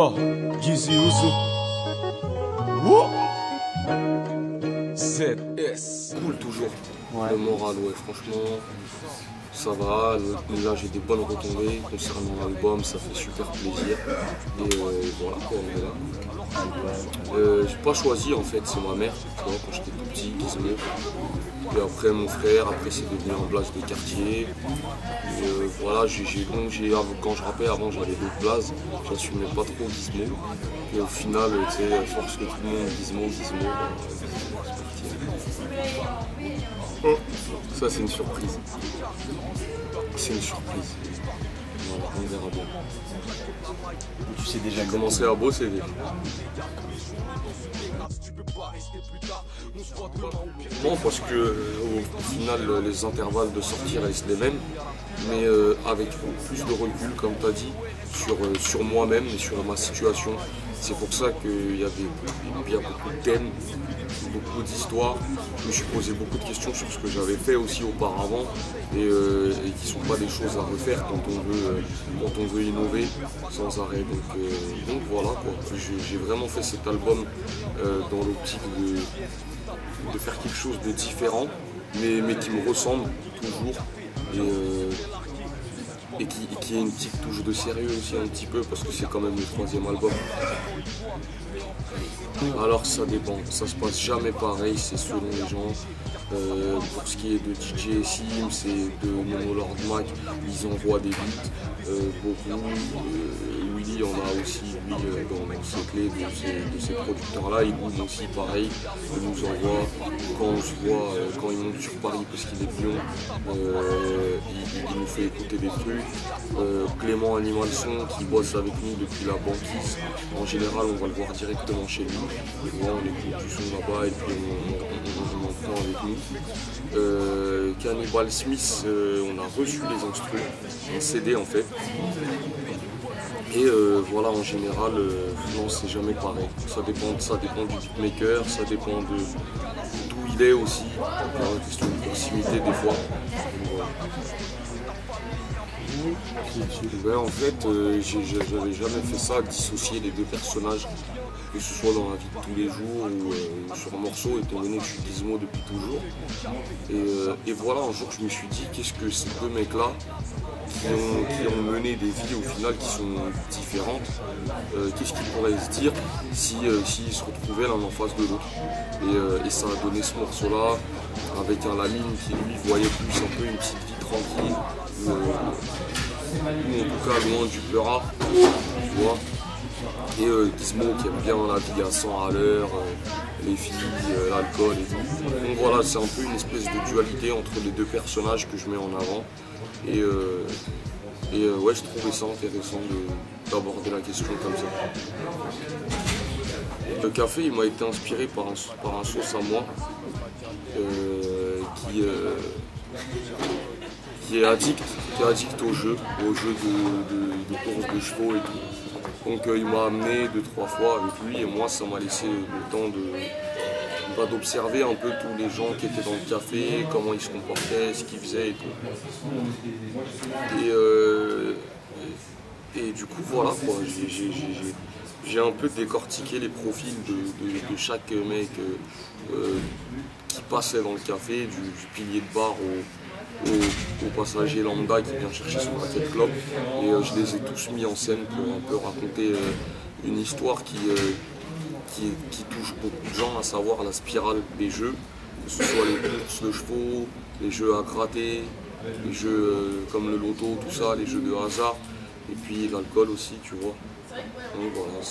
Yo, Gizzy Ouzou. ZS. Cool toujours. Ouais. Le moral, ouais, franchement, ça va. Là, j'ai des bonnes retombées concernant l'album, ça fait super plaisir. Et voilà, quoi, on est là. J'ai pas choisi en fait, c'est ma mère, tu vois, quand j'étais tout petit, Gizmo. Et après mon frère, après c'est devenu un blase de quartier. Et voilà, quand je rappelais avant j'avais d'autres blazes, j'assumais pas trop Gizmo. Et au final, tu sais, à force que tout le monde Gizmo, c'est parti. Oh, ça c'est une surprise. C'est une surprise. Voilà, on verra bien. Tu sais déjà commencé à bosser déjà. Bon, parce que au final les intervalles de sortie restent les mêmes, mais avec plus de recul, comme tu as dit, sur moi-même et sur ma situation. C'est pour ça qu'il y avait bien beaucoup de thèmes, beaucoup d'histoires. Je me suis posé beaucoup de questions sur ce que j'avais fait aussi auparavant et qui ne sont pas des choses à refaire quand on veut innover sans arrêt. Donc voilà, quoi. J'ai vraiment fait cet album dans l'optique de faire quelque chose de différent, mais qui me ressemble toujours. Et qui ait une petite touche de sérieux aussi un petit peu parce que c'est quand même le 3e album. Alors ça dépend, ça se passe jamais pareil, c'est selon les gens. Pour ce qui est de DJ Sims et de Mono Lord Mac, ils envoient des beats, beaucoup. Willy en a aussi, lui, dans ses clés de ces producteurs-là. Il boum aussi pareil, il nous envoie. Quand on se voit, quand il monte sur Paris parce qu'il est de Lyon, il nous fait écouter des trucs. Clément Animal Son qui bosse avec nous depuis la banquise. En général, on va le voir directement chez lui. On écoute du son là-bas et puis on en prend avec nous. Cannibal Smith, on a reçu les instruments, un CD en fait. Et voilà, en général, non, c'est jamais pareil. Ça dépend du beatmaker, ça dépend d'où il est aussi. Il y a une question de proximité des fois. Ouais, en fait, j'avais jamais fait ça, dissocier les deux personnages, que ce soit dans la vie de tous les jours ou sur un morceau, étant donné que je suis Gizmo depuis toujours. Et voilà, un jour, je me suis dit, qu'est-ce que ces deux mecs-là, qui ont mené des vies au final qui sont différentes, qu'est-ce qu'ils pourraient se dire s'ils se retrouvaient l'un en face de l'autre. Et ça a donné ce morceau-là, avec un Lamine qui lui voyait plus un peu une petite vie tranquille, ou en tout cas loin du pleurard, tu vois. Et Gizmo qui aime bien la vie à 100 à l'heure, les filles, l'alcool et tout. Donc voilà, c'est un peu une espèce de dualité entre les deux personnages que je mets en avant. Et ouais, je trouvais ça intéressant d'aborder la question comme ça. Le café, il m'a été inspiré par un sauce à moi qui est addict au jeu de course de chevaux et tout. Donc il m'a amené 2-3 fois avec lui et moi ça m'a laissé le temps d'observer un peu tous les gens qui étaient dans le café, comment ils se comportaient, ce qu'ils faisaient et tout. Et du coup voilà quoi, j'ai un peu décortiqué les profils de chaque mec qui passait dans le café, du pilier de bar au passager lambda qui vient chercher son paquet de clopes. Et je les ai tous mis en scène pour un peu raconter une histoire qui touche beaucoup de gens, à savoir la spirale des jeux, que ce soit les courses de chevaux, les jeux à gratter, les jeux comme le loto, tout ça, les jeux de hasard, et puis l'alcool aussi, tu vois. Donc voilà,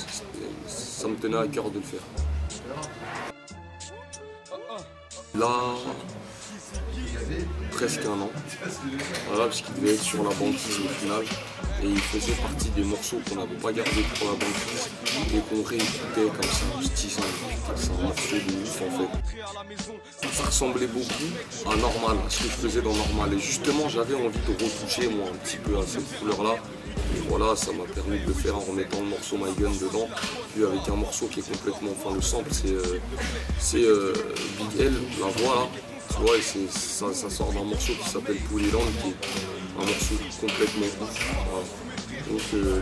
ça me tenait à cœur de le faire. Là, presque un an, voilà, parce qu'il devait être sur la banquise au final, et il faisait partie des morceaux qu'on n'avait pas gardés pour la banquise et qu'on réécoutait comme ça en se disant c'est un morceau de ouf en fait. Ça ressemblait beaucoup à Normal, à ce que je faisais dans Normal, et justement j'avais envie de retoucher moi un petit peu à cette couleur là. Et voilà, ça m'a permis de le faire en remettant le morceau My Gun dedans, puis avec un morceau qui est complètement, enfin le sample c'est Big L, la voix là. Tu vois, et ça sort d'un morceau qui s'appelle Polyland, qui est un morceau complètement ouf. Voilà.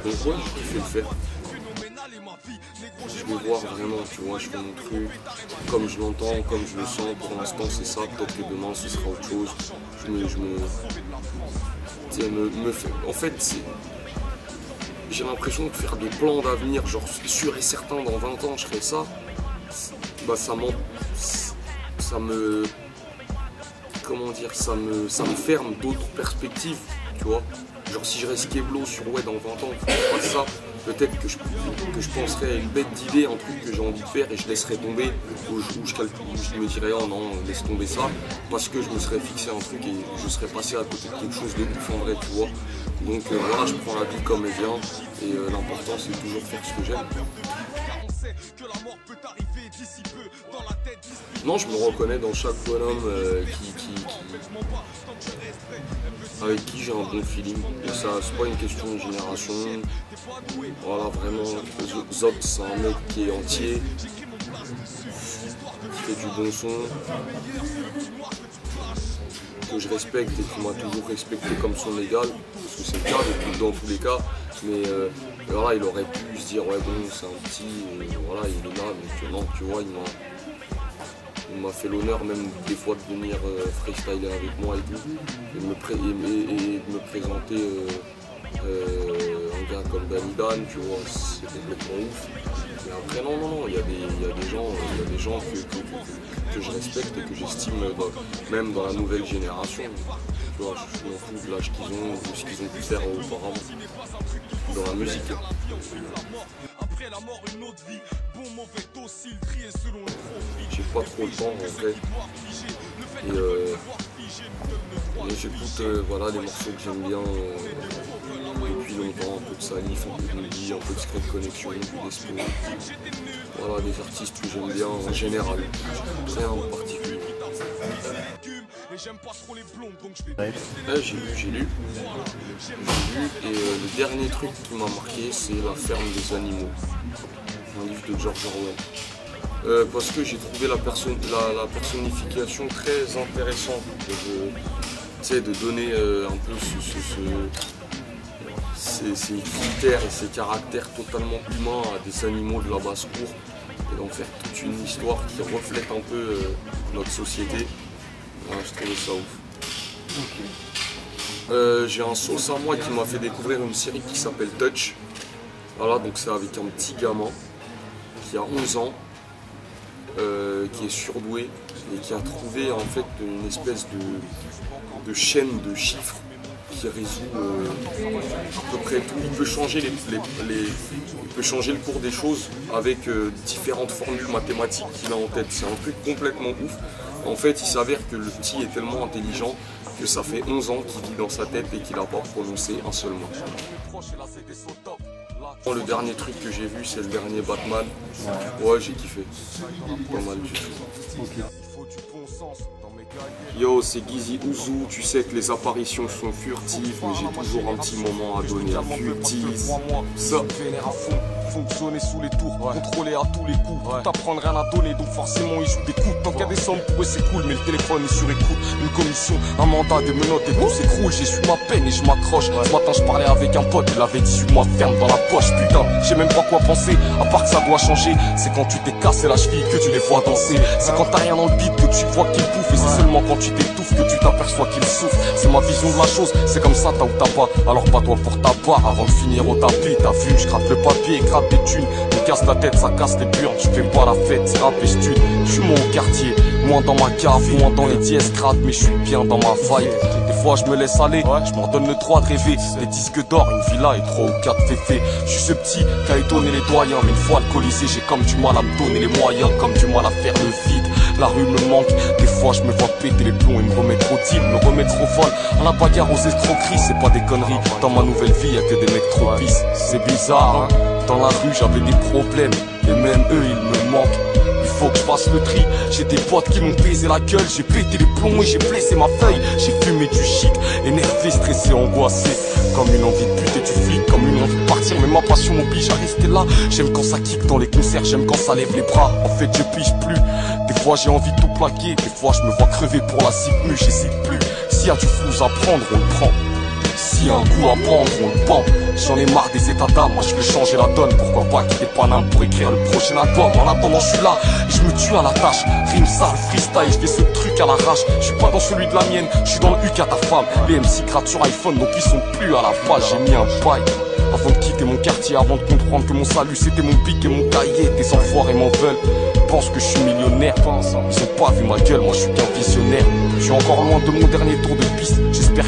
Donc ouais, j'ai kiffé le faire. Je vais voir vraiment, tu vois, je fais mon truc, comme je l'entends, comme je le sens. Pour l'instant, c'est ça. Peut-être que demain, ce sera autre chose. En fait, j'ai l'impression de faire des plans d'avenir, genre sûr et certain, dans 20 ans, je ferai ça. Bah, ça me ferme d'autres perspectives, tu vois. Genre si je reste Keblo sur dans 20 ans, je ferai pas ça. Peut-être que je penserais à une bête d'idée, un truc que j'ai envie de faire et je laisserai tomber, où je me dirais oh non, laisse tomber ça, parce que je me serais fixé un truc et je serais passé à côté de quelque chose de ouf en vrai, tu vois. Donc voilà, je prends la vie comme elle vient et l'important c'est de toujours faire ce que j'aime. Non, je me reconnais dans chaque bonhomme avec qui j'ai un bon feeling. Et ça, c'est pas une question de génération. Voilà, vraiment, Zop, c'est un mec qui est entier, qui fait du bon son, que je respecte et qui m'a toujours respecté comme son égal, parce que c'est le cas dans tous les cas. Mais voilà, il aurait pu se dire ouais bon c'est un petit, voilà il est là, mais non, tu vois, il m'a fait l'honneur même des fois de venir freestyler avec moi et tout, et de me présenter un gars comme Danny Dan, tu vois, c'est complètement ouf. Mais après non, il y a des gens que je respecte et que j'estime même dans la nouvelle génération. Tu vois, je m'en fous de l'âge qu'ils ont, de ce qu'ils ont pu faire auparavant dans la musique. J'ai pas trop le temps en fait. Et j'écoute voilà, les morceaux que j'aime bien depuis longtemps, un peu de Salif, un peu de Midi, un peu de Secret Connection, du Despo. Voilà, des artistes que j'aime bien en général, rien en particulier. J'ai lu. Et le dernier truc qui m'a marqué, c'est La ferme des animaux, un livre de George Orwell. Parce que j'ai trouvé la personnification très intéressante de donner un peu ces critères et ces caractères totalement humains à des animaux de la basse-cour et d'en faire toute une histoire qui reflète un peu notre société. Voilà, je trouvais ça ouf. Okay. J'ai un sauce à moi qui m'a fait découvrir une série qui s'appelle Touch. Voilà, donc c'est avec un petit gamin qui a 11 ans, qui est surdoué et qui a trouvé en fait une espèce de chaîne de chiffres qui résout à peu près tout. Il peut changer il peut changer le cours des choses avec différentes formules mathématiques qu'il a en tête. C'est un truc complètement ouf. En fait, il s'avère que le petit est tellement intelligent que ça fait 11 ans qu'il vit dans sa tête et qu'il n'a pas prononcé un seul mot. Le dernier truc que j'ai vu, c'est le dernier Batman. Ouais, j'ai kiffé. Pas mal du tout. Okay. Yo, c'est Gizzy Ouzou, tu sais que les apparitions sont furtives, mais j'ai toujours un petit moment à donner à Futease. Ça. Fonctionner sous les tours, contrôler à tous les coups. T'apprendre rien à donner, donc forcément il joue des coups. Tant qu'il y a des sommes pour eux c'est cool, mais le téléphone est sur écoute. Une commission, un mandat, des menottes et tout s'écroule. J'essuie ma peine et je m'accroche. Ce matin je parlais avec un pote, il avait 18 mois ferme dans la poche. Putain, j'ai même pas quoi penser, à part que ça doit changer. C'est quand tu t'es cassé la cheville que tu les vois danser. C'est quand t'as rien dans le beat que tu vois qu'ils bouffent. Et c'est seulement quand tu t'étouffes que tu t'aperçois qu'ils souffrent. C'est ma vision de la chose, c'est comme ça t'as ou t'as pas. Alors pas toi pour ta part, avant de finir au tapis. T'as vu, je gratte le papier, gratte des thunes. Me casse la tête, ça casse les burnes. Je fais pas la fête, c'est rap et stud. Je suis moins au quartier, moins dans ma cave, moins dans les dièses crades, mais je suis bien dans ma vibe. Des fois je me laisse aller, je m'en donne le droit de rêver. Des disques d'or, une villa et 3 ou 4 féfés. Je suis ce petit qui a étonné les doyens, mais une fois alcoolisé, j'ai comme du mal à me donner les moyens, comme du mal à faire le vide. La rue me manque, des fois je me vois péter les plombs et me remettre au deal, me remettre au vol. À la bagarre, aux escroqueries, c'est pas des conneries. Dans ma nouvelle vie, y'a que des mecs trop pisses. C'est bizarre, hein. Dans la rue, j'avais des problèmes, et même eux, ils me manquent. Il faut que je fasse le tri. J'ai des potes qui m'ont baisé la gueule, j'ai pété les plombs et j'ai blessé ma feuille. J'ai fumé du shit, énervé, stressé, angoissé. Comme une envie de buter du flic, comme une envie de partir, mais ma passion m'oblige à rester là. J'aime quand ça kick dans les concerts, j'aime quand ça lève les bras. En fait, je pige plus. Des fois, j'ai envie de tout plaquer, des fois, je me vois crever pour la cycmu, j'hésite plus. S'il y a du flou à prendre, on le prend. Si un coup à prendre, on le pend. J'en ai marre des états d'âme, moi je veux changer la donne. Pourquoi pas quitter Paname pour écrire le prochain album. En attendant je suis là et je me tue à la tâche. Rime sale, freestyle, je fais ce truc à l'arrache. Je suis pas dans celui de la mienne, je suis dans le UK à ta femme. Les MC grattent sur iPhone donc ils sont plus à la phase. J'ai mis un bail avant de quitter mon quartier, avant de comprendre que mon salut c'était mon pic et mon cahier. Tes enfoirés m'en veulent, pensent que je suis millionnaire. Ils ont pas vu ma gueule, moi je suis qu'un visionnaire. Je suis encore loin de mon dernier tour de piste, j'espère